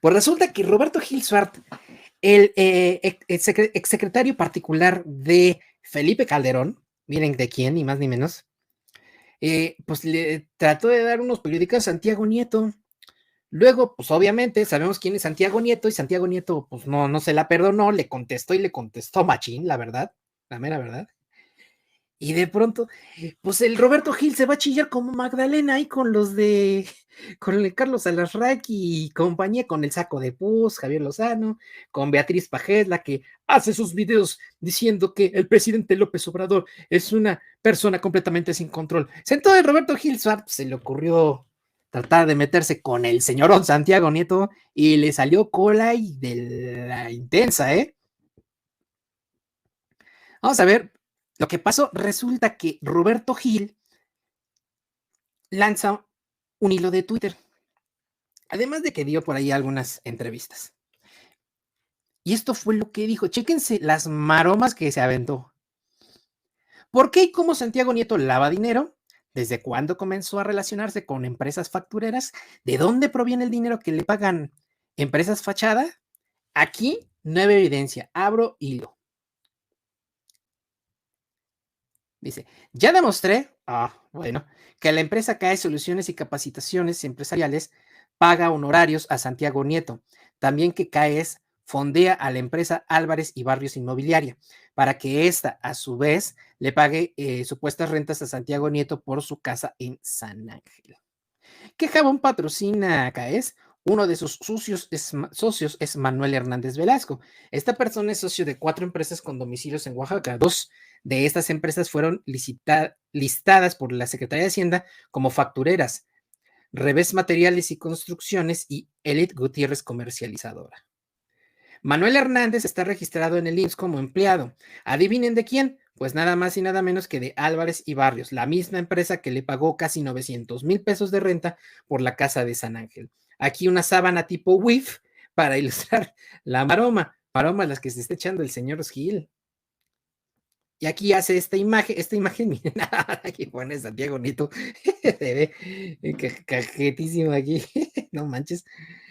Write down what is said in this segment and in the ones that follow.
Pues resulta que Roberto Gil Suart, el exsecretario particular de Felipe Calderón, miren de quién, ni más ni menos, pues le trató de dar unos periódicos a Santiago Nieto. Luego, pues obviamente sabemos quién es Santiago Nieto y Santiago Nieto pues no se la perdonó, le contestó y le contestó machín, la verdad, la mera verdad. Y de pronto, pues el Roberto Gil se va a chillar como Magdalena ahí con el Carlos Alarraqui y compañía, con el Saco de Pus, Javier Lozano, con Beatriz Pajés, la que hace sus videos diciendo que el presidente López Obrador es una persona completamente sin control. Entonces Roberto Gil Suárez se le ocurrió tratar de meterse con el señorón Santiago Nieto y le salió cola y de la intensa, ¿eh? Vamos a ver lo que pasó. Resulta que Roberto Gil lanza un hilo de Twitter, además de que dio por ahí algunas entrevistas. Y esto fue lo que dijo. Chéquense las maromas que se aventó. ¿Por qué y cómo Santiago Nieto lava dinero? ¿Desde cuándo comenzó a relacionarse con empresas factureras? ¿De dónde proviene el dinero que le pagan empresas fachada? Aquí no hay evidencia. Abro hilo. Dice, ya demostré, bueno, que la empresa CAE Soluciones y Capacitaciones Empresariales paga honorarios a Santiago Nieto. También que CAES fondea a la empresa Álvarez y Barrios Inmobiliaria para que ésta, a su vez, le pague supuestas rentas a Santiago Nieto por su casa en San Ángel. ¿Qué jabón patrocina a CAES? Uno de sus socios es Manuel Hernández Velasco. Esta persona es socio de 4 empresas con domicilios en Oaxaca. 2 de estas empresas fueron listadas por la Secretaría de Hacienda como factureras: Revés Materiales y Construcciones y Elite Gutiérrez Comercializadora. Manuel Hernández está registrado en el IMSS como empleado. ¿Adivinen de quién? Pues nada más y nada menos que de Álvarez y Barrios, la misma empresa que le pagó casi 900,000 pesos de renta por la casa de San Ángel. Aquí una sábana tipo WIF para ilustrar la maroma las que se está echando el señor Gil. Y aquí hace esta imagen, miren, aquí pone Santiago Nieto, se ve cajetísimo aquí, no manches.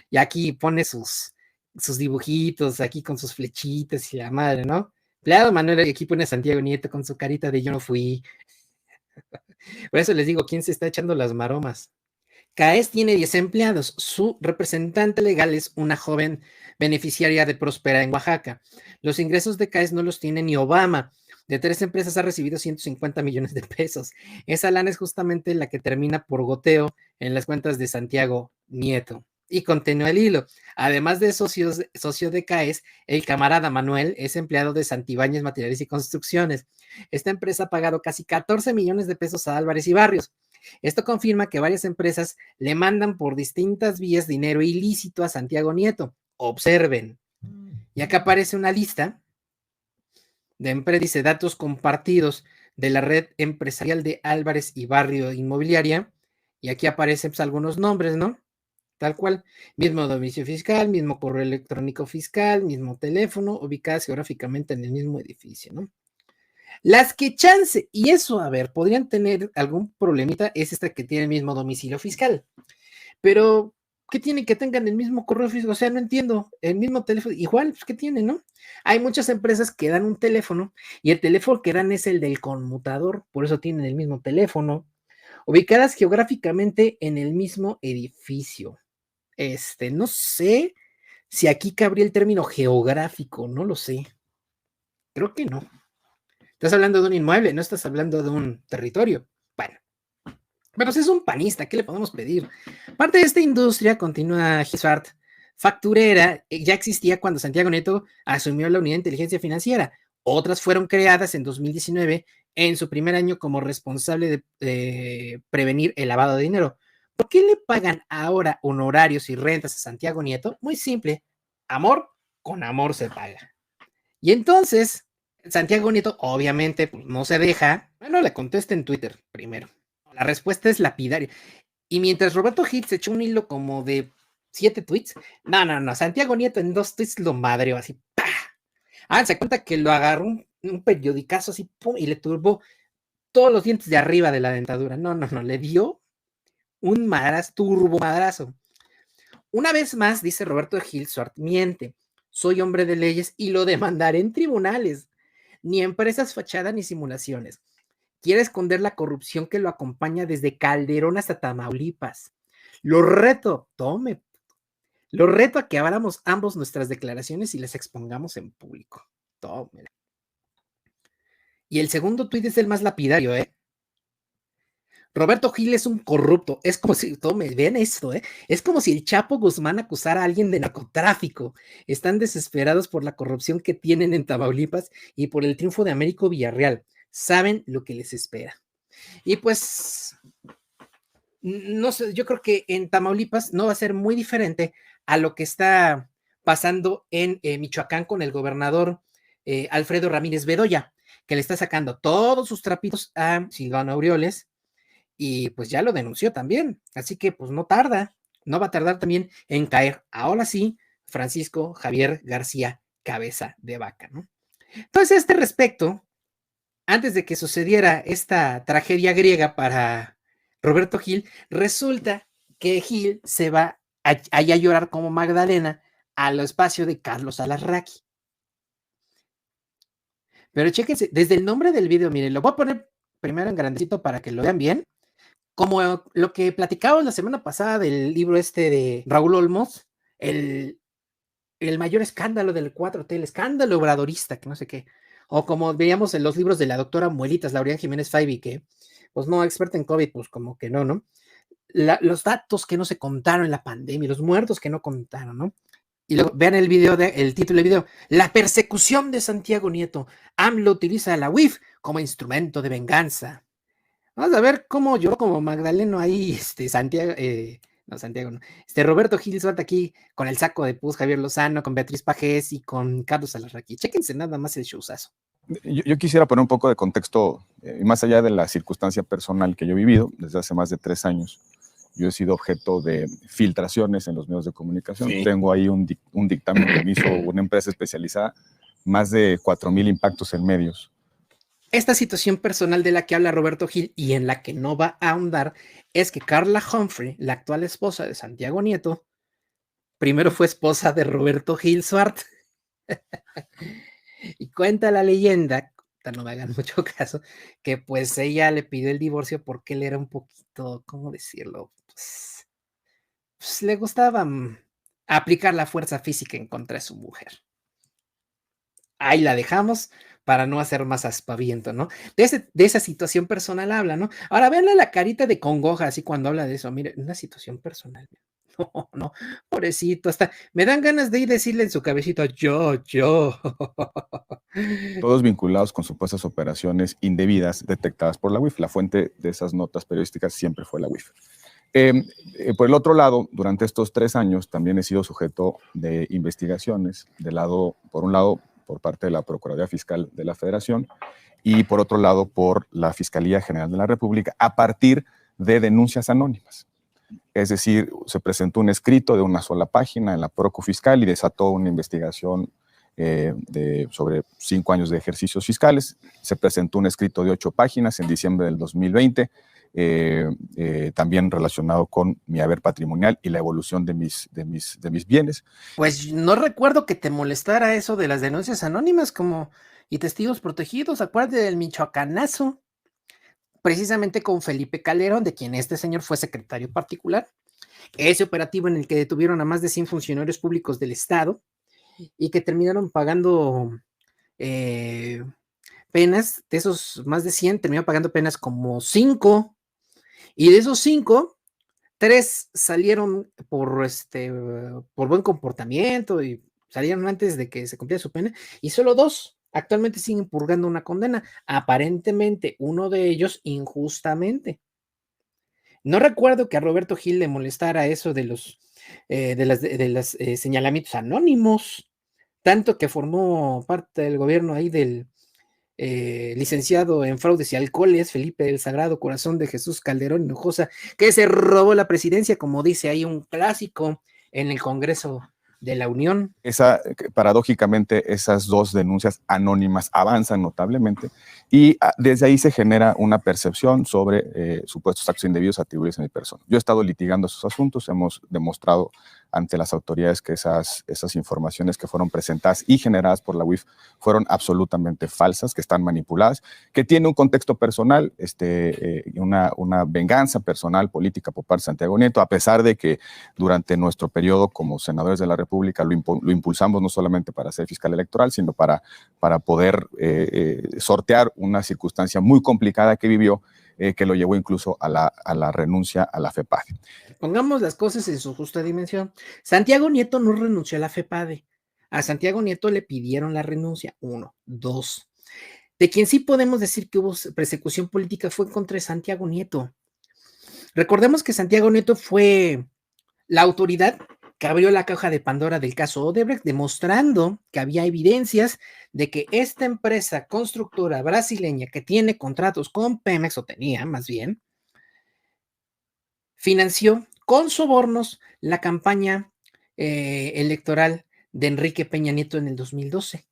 Y aquí pone sus dibujitos, aquí con sus flechitas y la madre, ¿no? Claro, Manuel, y aquí pone a Santiago Nieto con su carita de yo no fui. Por eso les digo, ¿quién se está echando las maromas? CAES tiene 10 empleados. Su representante legal es una joven beneficiaria de Prospera en Oaxaca. Los ingresos de CAES no los tiene ni Obama. De 3 empresas ha recibido 150 millones de pesos. Esa lana es justamente la que termina por goteo en las cuentas de Santiago Nieto. Y continúa el hilo. Además de socio de CAES, el camarada Manuel es empleado de Santibáñez Materiales y Construcciones. Esta empresa ha pagado casi 14 millones de pesos a Álvarez y Barrios. Esto confirma que varias empresas le mandan por distintas vías dinero ilícito a Santiago Nieto. Observen. Y acá aparece una lista de empresas, dice datos compartidos de la red empresarial de Álvarez y Barrio Inmobiliaria. Y aquí aparecen pues, algunos nombres, ¿no? Tal cual. Mismo domicilio fiscal, mismo correo electrónico fiscal, mismo teléfono, ubicadas geográficamente en el mismo edificio, ¿no? Las que chance, y eso, a ver, podrían tener algún problemita, es esta que tiene el mismo domicilio fiscal. Pero, ¿qué tiene que tengan el mismo correo fiscal? O sea, no entiendo, el mismo teléfono, igual, pues, ¿qué tiene, no? Hay muchas empresas que dan un teléfono y el teléfono que dan es el del conmutador, por eso tienen el mismo teléfono, ubicadas geográficamente en el mismo edificio. No sé si aquí cabría el término geográfico, no lo sé. Creo que no. Estás hablando de un inmueble, no estás hablando de un territorio. Bueno, pero si es un panista, ¿qué le podemos pedir? Parte de esta industria, continúa Gisbert, facturera, ya existía cuando Santiago Nieto asumió la unidad de inteligencia financiera. Otras fueron creadas en 2019 en su primer año como responsable de prevenir el lavado de dinero. ¿Por qué le pagan ahora honorarios y rentas a Santiago Nieto? Muy simple, amor con amor se paga. Y entonces, Santiago Nieto obviamente pues, no se deja. Bueno, le contesta en Twitter primero. La respuesta es lapidaria. Y mientras Roberto Hitz echó un hilo como de 7 tweets, no, Santiago Nieto en 2 tweets lo madreó así. ¡Pah! Se cuenta que lo agarró un periodicazo así, pum, y le turbó todos los dientes de arriba de la dentadura. No, le dio un turbo madrazo. Una vez más, dice Roberto Gil Suart, miente. Soy hombre de leyes y lo demandaré en tribunales. Ni empresas fachada ni simulaciones. Quiere esconder la corrupción que lo acompaña desde Calderón hasta Tamaulipas. Lo reto, tome, lo reto a que abramos ambos nuestras declaraciones y las expongamos en público. Tome. Y el segundo tuit es el más lapidario, ¿eh? Roberto Gil es un corrupto. Es como si, tome, vean esto, ¿eh? Es como si el Chapo Guzmán acusara a alguien de narcotráfico. Están desesperados por la corrupción que tienen en Tamaulipas y por el triunfo de Américo Villarreal. Saben lo que les espera. Y pues, no sé, yo creo que en Tamaulipas no va a ser muy diferente a lo que está pasando en Michoacán con el gobernador Alfredo Ramírez Bedoya, que le está sacando todos sus trapitos a Silvano Aureoles y pues ya lo denunció también. Así que pues no tarda, no va a tardar también en caer. Ahora sí, Francisco Javier García Cabeza de Vaca, ¿no? Entonces, a este respecto, antes de que sucediera esta tragedia griega para Roberto Gil, resulta que Gil se va allá a llorar como Magdalena al espacio de Carlos Alarraqui. Pero chéquense, desde el nombre del video, miren, lo voy a poner primero en grandecito para que lo vean bien, como lo que platicábamos la semana pasada del libro este de Raúl Olmos, el mayor escándalo del 4T, el escándalo obradorista, que no sé qué, o como veíamos en los libros de la doctora Muelitas, Laureán Jiménez Faibi, que pues no, experta en COVID, pues como que no, ¿no? Los datos que no se contaron en la pandemia, los muertos que no contaron, ¿no? Y luego vean el video, el título del video, la persecución de Santiago Nieto. AMLO utiliza la UIF como instrumento de venganza. Vamos a ver cómo yo como Magdaleno ahí, Santiago, no, Santiago, no, Roberto Gil suelta aquí con el saco de pus, Javier Lozano, con Beatriz Pajés y con Carlos Alarraqui. Chéquense nada más el showzazo. Yo quisiera poner un poco de contexto, más allá de la circunstancia personal que yo he vivido desde hace más de 3 años. Yo he sido objeto de filtraciones en los medios de comunicación. Sí. Tengo ahí un dictamen que me hizo una empresa especializada, más de 4,000 impactos en medios. Esta situación personal de la que habla Roberto Gil y en la que no va a ahondar es que Carla Humphrey, la actual esposa de Santiago Nieto, primero fue esposa de Roberto Gil Suart. Y cuenta la leyenda, no me hagan mucho caso, que pues ella le pidió el divorcio porque él era un poquito, ¿cómo decirlo? Pues le gustaba aplicar la fuerza física en contra de su mujer. Ahí la dejamos para no hacer más aspaviento, ¿no? De esa situación personal habla, ¿no? Ahora véanle la carita de congoja así cuando habla de eso. Mire, una situación personal. No, no, pobrecito, hasta me dan ganas de ir a decirle en su cabecita, yo. Todos vinculados con supuestas operaciones indebidas detectadas por la UIF. La fuente de esas notas periodísticas siempre fue la UIF. Por el otro lado, durante estos 3 años también he sido sujeto de investigaciones, por un lado, por parte de la Procuraduría Fiscal de la Federación y por otro lado, por la Fiscalía General de la República, a partir de denuncias anónimas. Es decir, se presentó un escrito de una sola página en la Procu Fiscal y desató una investigación sobre 5 años de ejercicios fiscales. Se presentó un escrito de 8 páginas en diciembre del 2020, también relacionado con mi haber patrimonial y la evolución de mis bienes. Pues no recuerdo que te molestara eso de las denuncias anónimas y testigos protegidos. Acuérdate del michoacanazo, precisamente con Felipe Calderón, de quien este señor fue secretario particular. Ese operativo en el que detuvieron a más de 100 funcionarios públicos del Estado y que terminaron pagando penas, de esos más de 100, terminaron pagando penas como 5, y de esos 5, 3 salieron por buen comportamiento y salieron antes de que se cumpliera su pena, y solo 2 actualmente siguen purgando una condena, aparentemente uno de ellos injustamente. No recuerdo que a Roberto Gil le molestara eso de los señalamientos anónimos, tanto que formó parte del gobierno ahí del licenciado en fraudes y alcoholes, Felipe del Sagrado Corazón de Jesús Calderón Hinojosa, que se robó la presidencia, como dice ahí un clásico en el Congreso de la Unión. Paradójicamente, esas 2 denuncias anónimas avanzan notablemente y desde ahí se genera una percepción sobre supuestos actos indebidos atribuidos a mi persona. Yo he estado litigando esos asuntos, hemos demostrado ante las autoridades que esas informaciones que fueron presentadas y generadas por la UIF fueron absolutamente falsas, que están manipuladas, que tiene un contexto personal, una venganza personal política por parte de Santiago Nieto, a pesar de que durante nuestro periodo como senadores de la República lo impulsamos no solamente para ser fiscal electoral, sino para poder sortear una circunstancia muy complicada que vivió, que lo llevó incluso a la renuncia a la FEPADE. Pongamos las cosas en su justa dimensión. Santiago Nieto no renunció a la FEPADE. A Santiago Nieto le pidieron la renuncia. 1, 2. De quien sí podemos decir que hubo persecución política fue contra Santiago Nieto. Recordemos que Santiago Nieto fue la autoridad que abrió la caja de Pandora del caso Odebrecht, demostrando que había evidencias de que esta empresa constructora brasileña que tiene contratos con Pemex, o tenía más bien, financió con sobornos la campaña electoral de Enrique Peña Nieto en el 2012.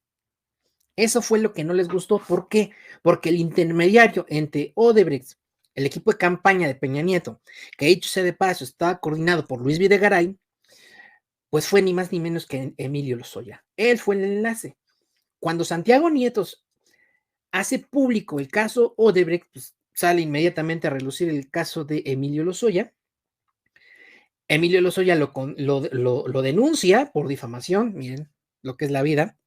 Eso fue lo que no les gustó. ¿Por qué? Porque el intermediario entre Odebrecht, el equipo de campaña de Peña Nieto, que dicho sea de paso estaba coordinado por Luis Videgaray, pues fue ni más ni menos que Emilio Lozoya. Él fue el enlace. Cuando Santiago Nieto hace público el caso Odebrecht, pues sale inmediatamente a relucir el caso de Emilio Lozoya. Emilio Lozoya lo denuncia por difamación, miren lo que es la vida.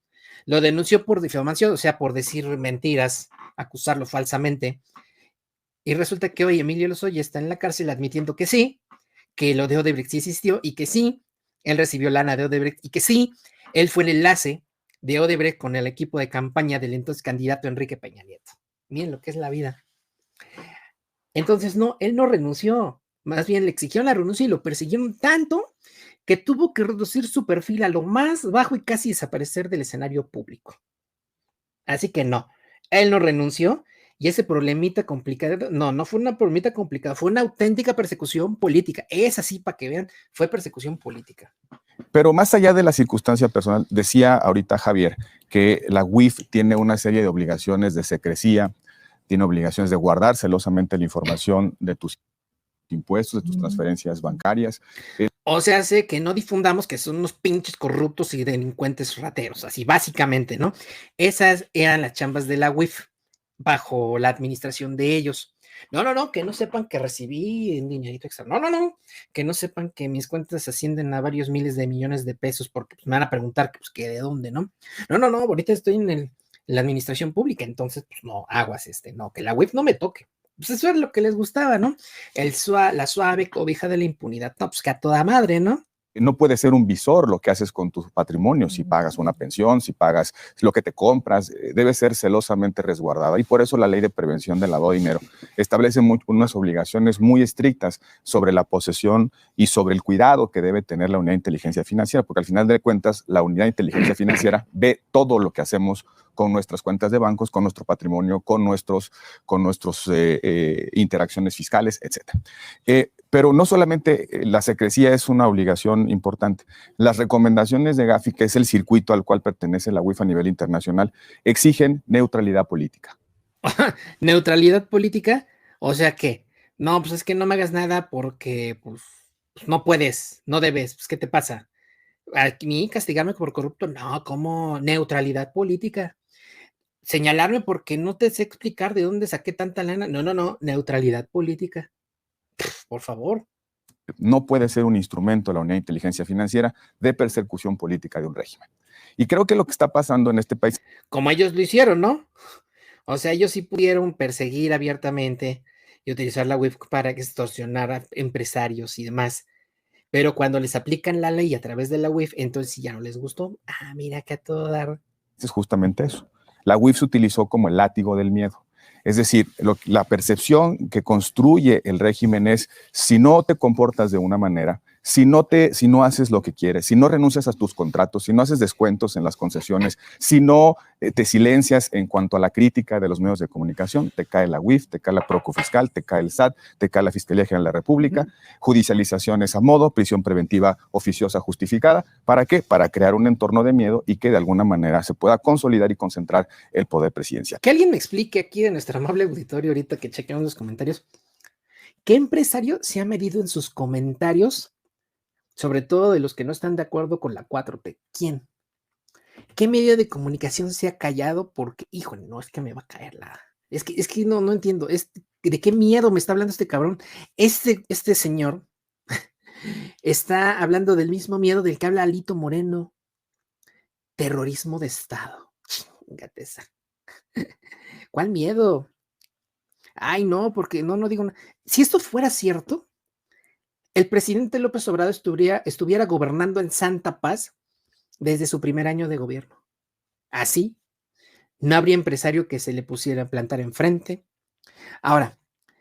Lo denunció por difamación, o sea, por decir mentiras, acusarlo falsamente. Y resulta que hoy Emilio Lozoya está en la cárcel admitiendo que sí, que lo de Odebrecht sí existió y que sí, él recibió lana de Odebrecht y que sí, él fue el enlace de Odebrecht con el equipo de campaña del entonces candidato Enrique Peña Nieto. Miren lo que es la vida. Entonces, no, él no renunció, más bien le exigieron la renuncia y lo persiguieron tanto que tuvo que reducir su perfil a lo más bajo y casi desaparecer del escenario público. Así que no, él no renunció y ese problemita complicado, no fue una problemita complicada, fue una auténtica persecución política. Es así, para que vean, fue persecución política. Pero más allá de la circunstancia personal, decía ahorita Javier que la UIF tiene una serie de obligaciones de secrecía, tiene obligaciones de guardar celosamente la información de tus impuestos, de tus transferencias bancarias. O sea, hace que no difundamos que son unos pinches corruptos y delincuentes rateros, así básicamente, ¿no? Esas eran las chambas de la UIF bajo la administración de ellos. No, que no sepan que recibí un dinerito extra. No, que no sepan que mis cuentas ascienden a varios miles de millones de pesos porque pues, me van a preguntar que de dónde, ¿no? No, ahorita estoy en la administración pública, entonces, pues no, aguas, no, que la UIF no me toque. Pues eso es lo que les gustaba, ¿no? La suave cobija de la impunidad. No, pues que a toda madre, ¿no? No puede ser un visor lo que haces con tu patrimonio, si pagas una pensión, si pagas lo que te compras, debe ser celosamente resguardada. Y por eso la Ley de Prevención del Lavado de Dinero establece unas obligaciones muy estrictas sobre la posesión y sobre el cuidado que debe tener la Unidad de Inteligencia Financiera, porque al final de cuentas la Unidad de Inteligencia Financiera ve todo lo que hacemos con nuestras cuentas de bancos, con nuestro patrimonio, con nuestros interacciones fiscales, etc. Pero no solamente la secrecía es una obligación importante. Las recomendaciones de Gafi, que es el circuito al cual pertenece la UIF a nivel internacional, exigen neutralidad política. ¿Neutralidad política? O sea que, no, pues es que no me hagas nada porque pues no puedes, no debes, pues ¿qué te pasa? ¿A mí castigarme por corrupto? No, ¿cómo neutralidad política? Señalarme porque no te sé explicar de dónde saqué tanta lana. No, neutralidad política. Por favor. No puede ser un instrumento la Unidad de Inteligencia Financiera de persecución política de un régimen. Y creo que lo que está pasando en este país... Como ellos lo hicieron, ¿no? O sea, ellos sí pudieron perseguir abiertamente y utilizar la UIF para extorsionar a empresarios y demás. Pero cuando les aplican la ley a través de la UIF, entonces sí ya no les gustó. Ah, mira que a todo dar. Es justamente eso. La UIF se utilizó como el látigo del miedo. Es decir, la percepción que construye el régimen es, si no te comportas de una manera, si no haces lo que quieres, si no renuncias a tus contratos, si no haces descuentos en las concesiones, si no te silencias en cuanto a la crítica de los medios de comunicación, te cae la UIF, te cae la Procofiscal, te cae el SAT, te cae la Fiscalía General de la República, judicializaciones a modo, prisión preventiva oficiosa justificada. ¿Para qué? Para crear un entorno de miedo y que de alguna manera se pueda consolidar y concentrar el poder presidencial. Que alguien me explique aquí de nuestro amable auditorio ahorita que chequeamos los comentarios, ¿qué empresario se ha medido en sus comentarios sobre todo de los que no están de acuerdo con la 4T. ¿Quién? ¿Qué medio de comunicación se ha callado? Porque, híjole, no, es que me va a caer la... Es que no entiendo. ¿De qué miedo me está hablando este cabrón? Este señor está hablando del mismo miedo del que habla Alito Moreno. Terrorismo de Estado. Chingate esa. ¿Cuál miedo? Ay, no, porque no digo nada. Si esto fuera cierto, el presidente López Obrador estuviera gobernando en santa paz desde su primer año de gobierno. Así, no habría empresario que se le pusiera a plantar enfrente. Ahora,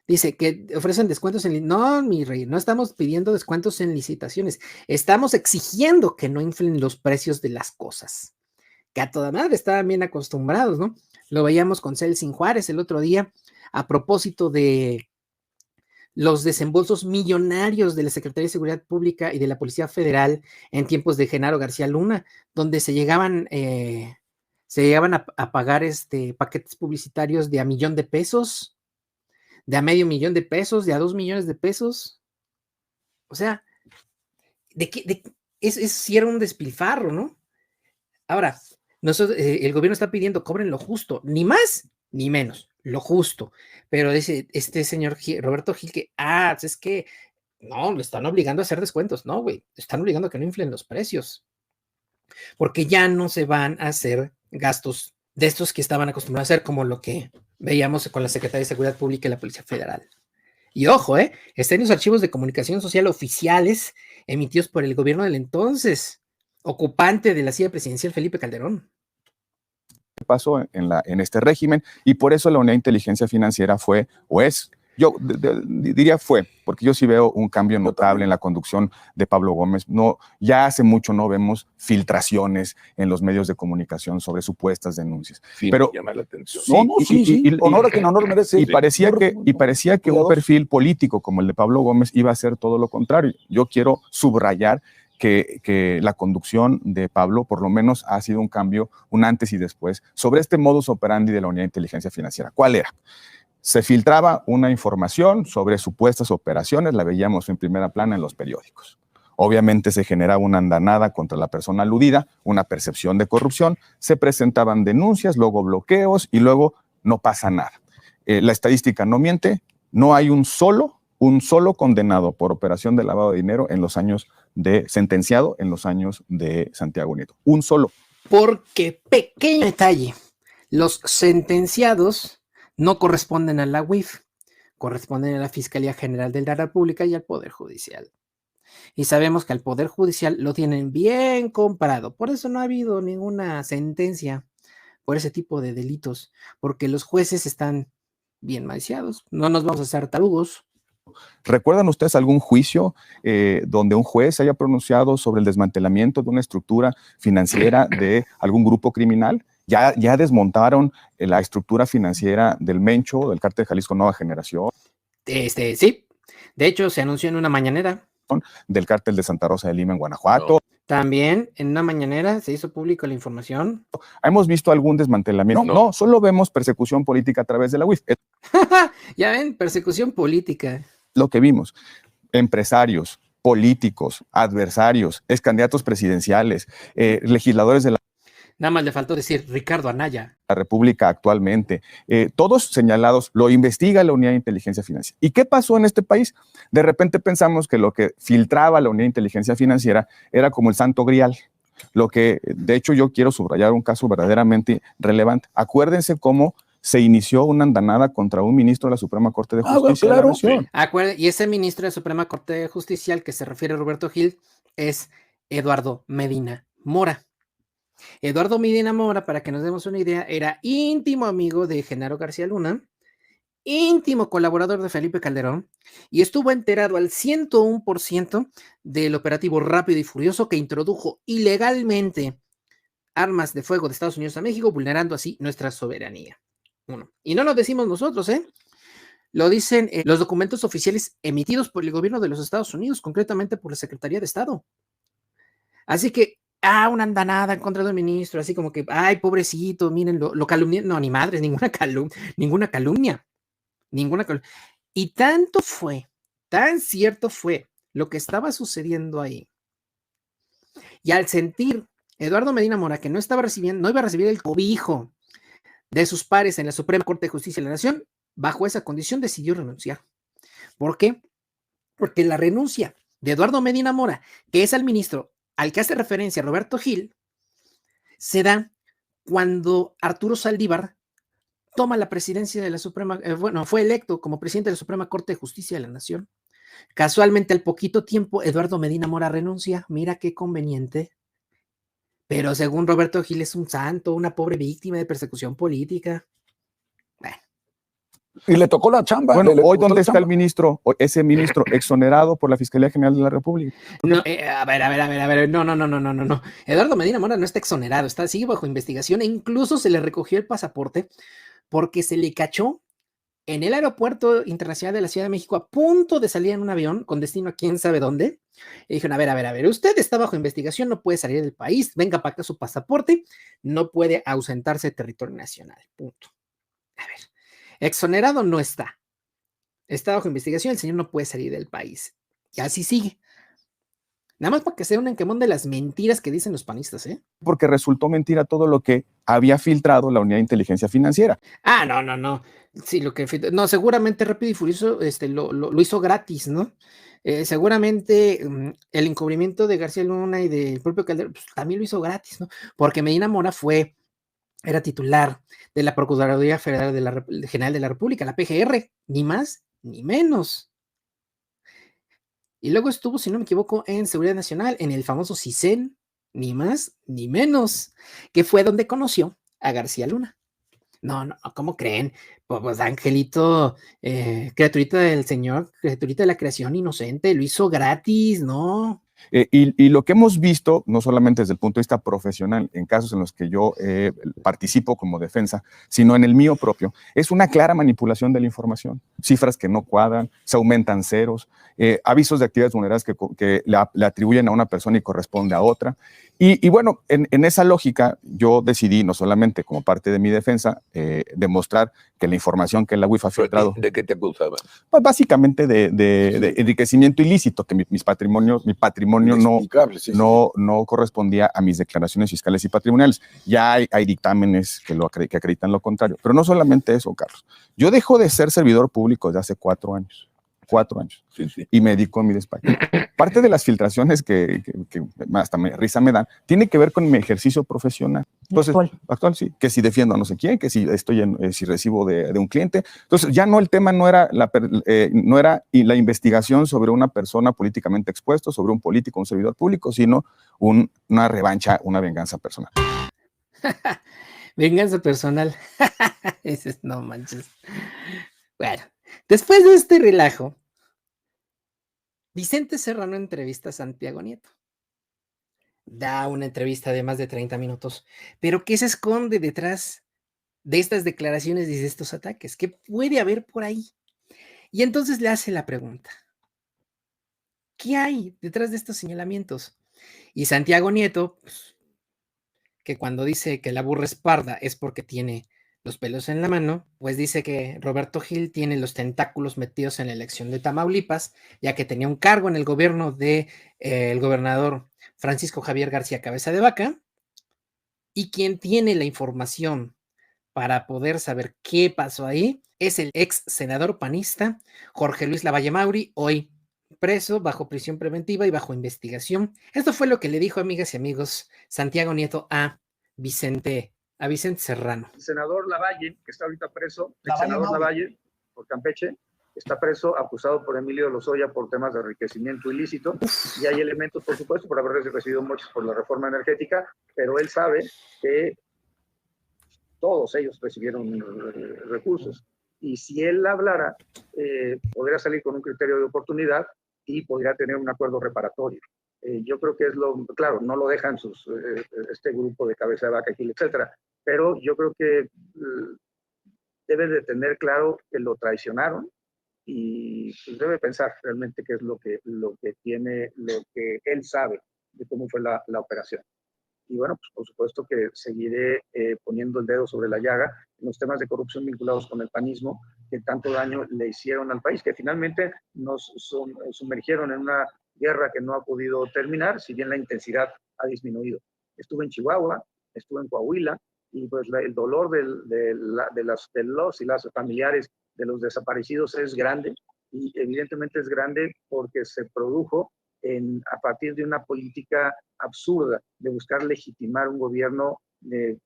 dice que ofrecen descuentos en... No, mi rey, no estamos pidiendo descuentos en licitaciones. Estamos exigiendo que no inflen los precios de las cosas. Que a toda madre estaban bien acostumbrados, ¿no? Lo veíamos con Celsin Juárez el otro día a propósito de los desembolsos millonarios de la Secretaría de Seguridad Pública y de la Policía Federal en tiempos de Genaro García Luna, donde se llegaban a pagar paquetes publicitarios de $1 millón, de a $500 000, de a $2 millones. O sea, eso sí era un despilfarro, ¿no? Ahora, el gobierno está pidiendo cobren lo justo, ni más ni menos, lo justo. Pero dice este señor Roberto Gil que, es que no, lo están obligando a hacer descuentos. No, güey, están obligando a que no inflen los precios. Porque ya no se van a hacer gastos de estos que estaban acostumbrados a hacer, como lo que veíamos con la Secretaría de Seguridad Pública y la Policía Federal. Y ojo, están los archivos de comunicación social oficiales emitidos por el gobierno del entonces ocupante de la silla presidencial, Felipe Calderón. Pasó en este régimen, y por eso la Unidad de Inteligencia Financiera fue, o es, yo diría fue, porque yo sí veo un cambio notable en la conducción de Pablo Gómez. No, ya hace mucho no vemos filtraciones en los medios de comunicación sobre supuestas denuncias. Sí, pero llama la atención. Sí, honor a quien honor merece. Y parecía que un perfil político como el de Pablo Gómez iba a hacer todo lo contrario. Yo quiero subrayar que la conducción de Pablo por lo menos ha sido un cambio, un antes y después, sobre este modus operandi de la Unidad de Inteligencia Financiera. ¿Cuál era? Se filtraba una información sobre supuestas operaciones, la veíamos en primera plana en los periódicos. Obviamente se generaba una andanada contra la persona aludida, una percepción de corrupción, se presentaban denuncias, luego bloqueos y luego no pasa nada. La estadística no miente, no hay un solo condenado por operación de lavado de dinero sentenciado en los años de Santiago Nieto. Un solo. Porque, pequeño detalle, los sentenciados no corresponden a la UIF, corresponden a la Fiscalía General de la República y al Poder Judicial. Y sabemos que al Poder Judicial lo tienen bien comparado. Por eso no ha habido ninguna sentencia por ese tipo de delitos, porque los jueces están bien maiciados. No nos vamos a hacer tarugos. ¿Recuerdan ustedes algún juicio donde un juez haya pronunciado sobre el desmantelamiento de una estructura financiera de algún grupo criminal? Ya desmontaron la estructura financiera del Mencho, del Cártel de Jalisco Nueva Generación. Sí. De hecho, se anunció en una mañanera. Del Cártel de Santa Rosa de Lima en Guanajuato. También en una mañanera se hizo público la información. ¿Hemos visto algún desmantelamiento? No, solo vemos persecución política a través de la UIF. Ya ven, persecución política. Lo que vimos, empresarios, políticos, adversarios, ex candidatos presidenciales, legisladores de la... Nada más le faltó decir Ricardo Anaya. La República actualmente, todos señalados, lo investiga la Unidad de Inteligencia Financiera. ¿Y qué pasó en este país? De repente pensamos que lo que filtraba la Unidad de Inteligencia Financiera era como el santo grial. Lo que, de hecho, yo quiero subrayar un caso verdaderamente relevante. Acuérdense cómo se inició una andanada contra un ministro de la Suprema Corte de Justicia. Claro. Y ese ministro de la Suprema Corte de Justicia al que se refiere Roberto Gil es Eduardo Medina Mora. Eduardo Medina Mora, para que nos demos una idea, era íntimo amigo de Genaro García Luna, íntimo colaborador de Felipe Calderón, y estuvo enterado al 101% del operativo Rápido y Furioso que introdujo ilegalmente armas de fuego de Estados Unidos a México, vulnerando así nuestra soberanía. Y no lo decimos nosotros, lo dicen los documentos oficiales emitidos por el gobierno de los Estados Unidos, concretamente por la Secretaría de Estado. Así que, una andanada en contra del ministro, así como que, ay, pobrecito, miren, lo calumnian. No, ni madres, ninguna calumnia. Y tan cierto fue lo que estaba sucediendo ahí, Y al sentir Eduardo Medina Mora que no iba a recibir el cobijo de sus pares en la Suprema Corte de Justicia de la Nación, bajo esa condición decidió renunciar. ¿Por qué? Porque la renuncia de Eduardo Medina Mora, que es el ministro al que hace referencia Roberto Gil, se da cuando Arturo Saldívar toma la presidencia de la Suprema, fue electo como presidente de la Suprema Corte de Justicia de la Nación. Casualmente, al poquito tiempo, Eduardo Medina Mora renuncia. Mira qué conveniente. Pero según Roberto Gil es un santo, una pobre víctima de persecución política. Bueno. Y le tocó la chamba. Bueno, hoy ¿dónde está el ministro? Ese ministro exonerado por la Fiscalía General de la República. No, a ver, no. Eduardo Medina Mora no está exonerado, sigue bajo investigación e incluso se le recogió el pasaporte porque se le cachó en el aeropuerto internacional de la Ciudad de México a punto de salir en un avión con destino a quién sabe dónde. Y dijeron, a ver, usted está bajo investigación, no puede salir del país, venga para acá su pasaporte, no puede ausentarse de territorio nacional, punto. A ver, exonerado no está bajo investigación, el señor no puede salir del país. Y así sigue. Nada más para que sea un enquemón de las mentiras que dicen los panistas, ¿eh? Porque resultó mentira todo lo que había filtrado la Unidad de Inteligencia Financiera. Ah, no. Sí, no, seguramente Rápido y Furioso lo hizo gratis, ¿no? Seguramente el encubrimiento de García Luna y del propio Calderón pues, también lo hizo gratis, ¿no? Porque Medina Mora era titular de la Procuraduría Federal General de la República, la PGR, ni más ni menos. Y luego estuvo, si no me equivoco, en Seguridad Nacional, en el famoso CISEN, ni más ni menos, que fue donde conoció a García Luna. No, ¿cómo creen? Pues Angelito, criaturita del Señor, criaturita de la creación inocente, lo hizo gratis, ¿no? Y lo que hemos visto, no solamente desde el punto de vista profesional, en casos en los que yo participo como defensa, sino en el mío propio, es una clara manipulación de la información. Cifras que no cuadran, se aumentan ceros, avisos de actividades vulnerables que le atribuyen a una persona y corresponde a otra. Y bueno, en esa lógica yo decidí, no solamente como parte de mi defensa, demostrar que la información que la UIF ha filtrado... ¿De qué te acusaban? Pues básicamente de enriquecimiento ilícito, que mi patrimonio no correspondía a mis declaraciones fiscales y patrimoniales. Ya hay dictámenes que acreditan lo contrario. Pero no solamente eso, Carlos. Yo dejo de ser servidor público desde hace 4 años. 4 años. Sí. Y me dedico a mi despacho. Parte de las filtraciones que hasta risa me dan, tiene que ver con mi ejercicio profesional. Entonces, actual sí, que si defiendo a no sé quién, que si si recibo de un cliente. Entonces, ya no, el tema no era la investigación sobre una persona políticamente expuesta, sobre un político, un servidor público, sino una revancha, una venganza personal. Venganza personal. No manches. Bueno, después de este relajo, Vicente Serrano entrevista a Santiago Nieto. Da una entrevista de más de 30 minutos. Pero ¿qué se esconde detrás de estas declaraciones y de estos ataques? ¿Qué puede haber por ahí? Y entonces le hace la pregunta. ¿Qué hay detrás de estos señalamientos? Y Santiago Nieto, pues, que cuando dice que la burra es parda es porque tiene los pelos en la mano, pues dice que Roberto Gil tiene los tentáculos metidos en la elección de Tamaulipas, ya que tenía un cargo en el gobierno del gobernador Francisco Javier García Cabeza de Vaca, y quien tiene la información para poder saber qué pasó ahí es el ex senador panista Jorge Luis Lavalle Mauri, hoy preso bajo prisión preventiva y bajo investigación. Esto fue lo que le dijo, amigas y amigos, Santiago Nieto a Vicente Serrano. El senador Lavalle, que está ahorita preso, el senador Lavalle, por Campeche, está preso, acusado por Emilio Lozoya por temas de enriquecimiento ilícito, y hay elementos, por supuesto, por haber recibido muchos por la reforma energética, pero él sabe que todos ellos recibieron recursos, y si él hablara, podría salir con un criterio de oportunidad y podría tener un acuerdo reparatorio. Yo creo que es claro, no lo dejan este grupo de Cabeza de Vaca, Gil, etcétera, pero yo creo que debe de tener claro que lo traicionaron y pues debe pensar realmente qué es lo que él sabe de cómo fue la operación. Y bueno, pues por supuesto que seguiré poniendo el dedo sobre la llaga en los temas de corrupción vinculados con el panismo que tanto daño le hicieron al país, que finalmente nos sumergieron en una guerra que no ha podido terminar, si bien la intensidad ha disminuido. Estuve en Chihuahua, estuve en Coahuila, y pues el dolor de los y las familiares de los desaparecidos es grande, y evidentemente es grande porque se produjo a partir de una política absurda de buscar legitimar un gobierno que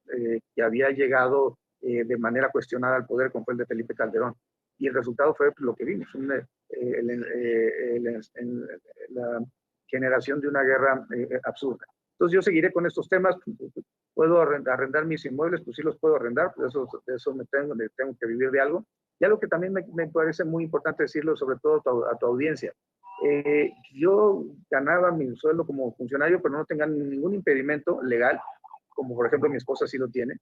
había llegado de manera cuestionada al poder, como fue el de Felipe Calderón. Y el resultado fue lo que vimos, la generación de una guerra absurda. Entonces yo seguiré con estos temas. ¿Puedo arrendar mis inmuebles? Pues sí los puedo arrendar, pues de eso tengo que vivir de algo. Y algo que también me parece muy importante decirlo, sobre todo a tu audiencia. Yo ganaba mi sueldo como funcionario, pero no tenía ningún impedimento legal, como por ejemplo mi esposa sí lo tiene,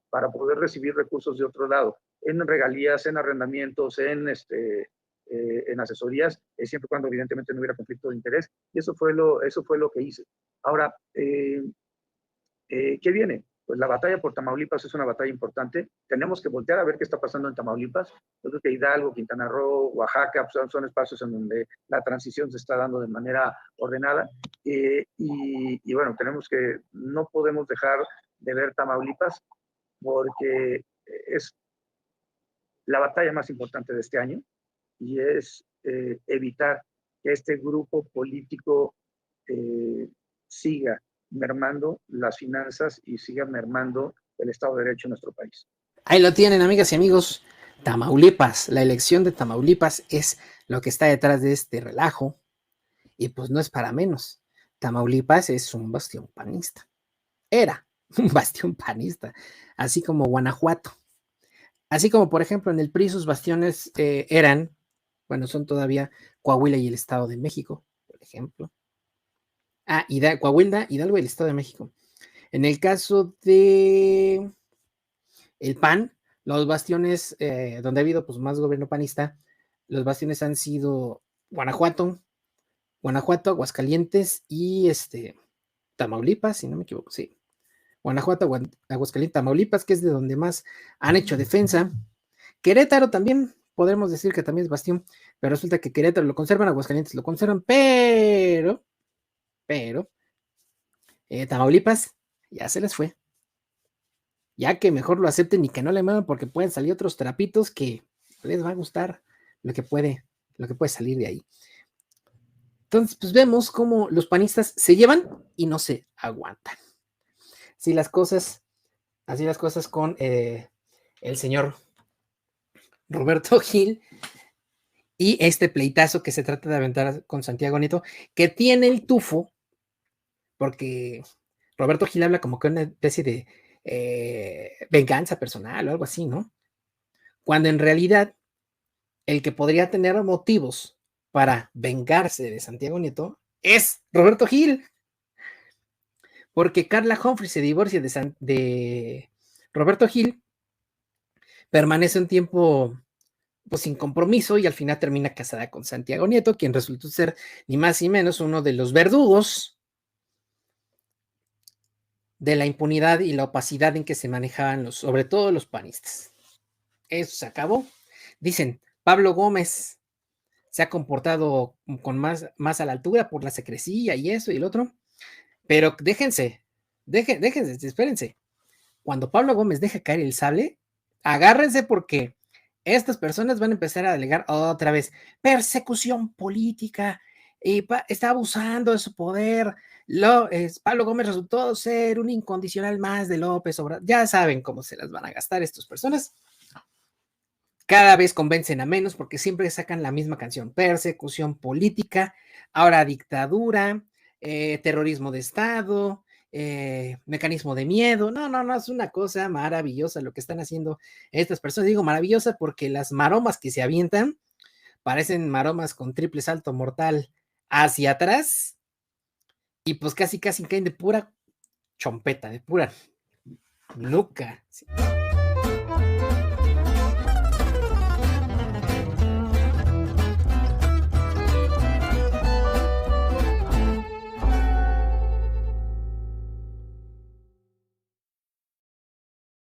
para poder recibir recursos de otro lado, en regalías, en arrendamientos, en asesorías, siempre y cuando evidentemente no hubiera conflicto de interés, y eso fue lo que hice. Ahora, ¿qué viene? Pues la batalla por Tamaulipas es una batalla importante. Tenemos que voltear a ver qué está pasando en Tamaulipas. Yo creo que Hidalgo, Quintana Roo, Oaxaca pues son espacios en donde la transición se está dando de manera ordenada. Y bueno, no podemos dejar de ver Tamaulipas porque es la batalla más importante de este año, y es evitar que este grupo político siga mermando las finanzas y siga mermando el Estado de Derecho en nuestro país. Ahí lo tienen, amigas y amigos. Tamaulipas, la elección de Tamaulipas es lo que está detrás de este relajo, y pues no es para menos. Tamaulipas es un bastión panista. Era un bastión panista, así como Guanajuato. Así como, por ejemplo, en el PRI sus bastiones son todavía Coahuila y el Estado de México, por ejemplo. Coahuila, Hidalgo y el Estado de México. En el caso de el PAN, los bastiones donde ha habido pues, más gobierno panista, los bastiones han sido Guanajuato, Aguascalientes y Tamaulipas, si no me equivoco, sí. Guanajuato, Aguascalientes, Tamaulipas, que es de donde más han hecho defensa. Querétaro también, podemos decir que también es bastión, pero resulta que Querétaro lo conservan, Aguascalientes lo conservan, pero Tamaulipas ya se les fue. Ya que mejor lo acepten y que no le muevan, porque pueden salir otros trapitos que les va a gustar lo que puede salir de ahí. Entonces, pues vemos cómo los panistas se llevan y no se aguantan. Así las cosas con el señor Roberto Gil y este pleitazo que se trata de aventar con Santiago Nieto, que tiene el tufo, porque Roberto Gil habla como que una especie de venganza personal o algo así, ¿no? Cuando en realidad el que podría tener motivos para vengarse de Santiago Nieto es Roberto Gil, porque Carla Humphrey se divorcia de Roberto Gil, permanece un tiempo pues sin compromiso y al final termina casada con Santiago Nieto, quien resultó ser ni más ni menos uno de los verdugos de la impunidad y la opacidad en que se manejaban sobre todo los panistas. Eso se acabó. Dicen, Pablo Gómez se ha comportado con más a la altura por la secrecía y eso y el otro, pero déjense, espérense. Cuando Pablo Gómez deje caer el sable, agárrense porque estas personas van a empezar a alegar otra vez persecución política y está abusando de su poder. Pablo Gómez resultó ser un incondicional más de López Obrador. Ya saben cómo se las van a gastar estas personas. Cada vez convencen a menos porque siempre sacan la misma canción: persecución política, ahora dictadura, terrorismo de Estado, mecanismo de miedo. No, es una cosa maravillosa lo que están haciendo estas personas. Digo maravillosa porque las maromas que se avientan parecen maromas con triple salto mortal hacia atrás y pues casi caen de pura chompeta, de pura nuca. ¿Sí?